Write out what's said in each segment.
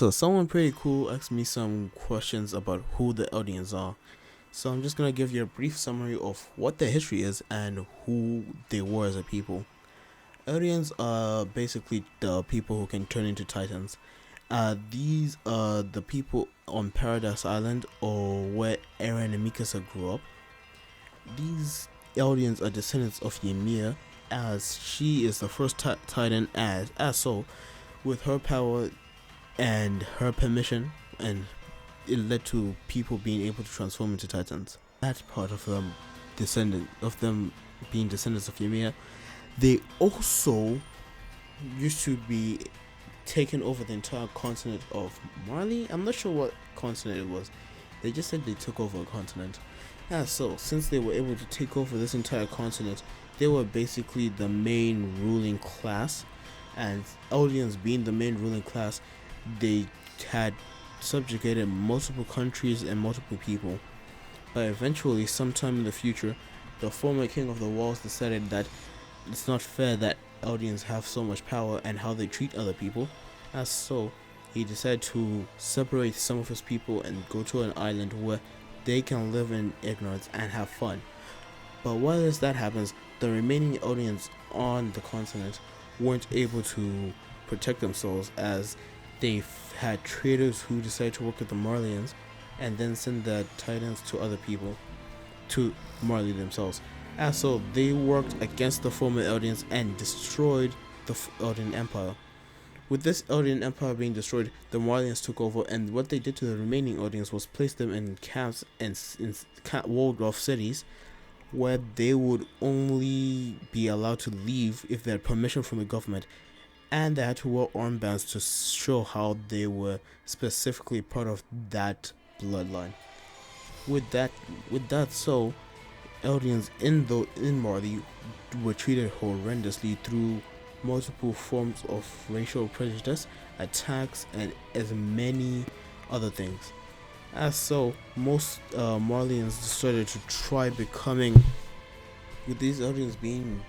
So someone pretty cool asked me some questions about who the eldeans are. So I'm just gonna give you a brief summary of what their history is and who they were as a people. Eldeans are basically the people who can turn into titans. These are the people on Paradise Island, or where Eren and Mikasa grew up. These Eldeans are descendants of Ymir, as she is the first titan as so. With her power and her permission, and it led to people being able to transform into titans. That part of them being descendants of Ymir. They also used to be taking over the entire continent of Marley. I'm not sure what continent it was. They just said they took over a continent. Yeah, so since they were able to take over this entire continent, they were basically the main ruling class. And Eldians being the main ruling class, they had subjugated multiple countries and multiple people. But eventually, sometime in the future, the former king of the walls decided that it's not fair that Eldians have so much power and how they treat other people. As so, he decided to separate some of his people and go to an island where they can live in ignorance and have fun. But while that happens, the remaining Eldians on the continent weren't able to protect themselves, as they had traders who decided to work with the Marleyans and then send the titans to other people, to Marley themselves. As so, they worked against the former Eldians and destroyed the Eldian Empire. With this Eldian Empire being destroyed, the Marleyans took over, and what they did to the remaining Eldians was place them in camps and in walled off cities, where they would only be allowed to leave if they had permission from the government, and they had to wear armbands to show how they were specifically part of that bloodline. With that, so Eldians in Marley were treated horrendously through multiple forms of racial prejudice, attacks, and as many other things. As so, most Marlians started to try becoming, with these Eldians being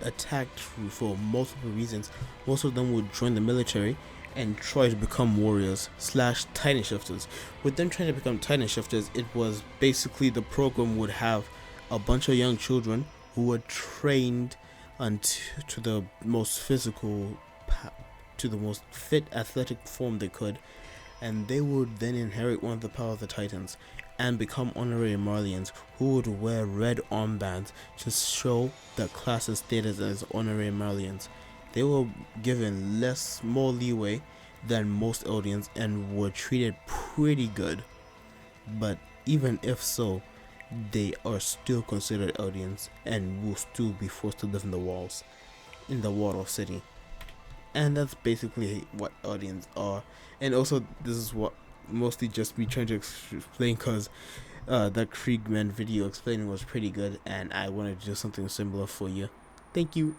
attacked for multiple reasons. Most of them would join the military and try to become warriors slash titan shifters. With them trying to become titan shifters, it was basically the program would have a bunch of young children who were trained to the most to the most fit athletic form they could, and they would then inherit one of the power of the titans and become honorary Marlians, who would wear red armbands to show the class's status as honorary Marlians. They were given more leeway than most Eldians and were treated pretty good. But even if so, they are still considered Eldians and will still be forced to live in the walled-off city. And that's basically what Eldians are. And also, this is what mostly just me trying to explain, because that Kriegman video explaining was pretty good, and I wanted to do something similar for you. Thank you.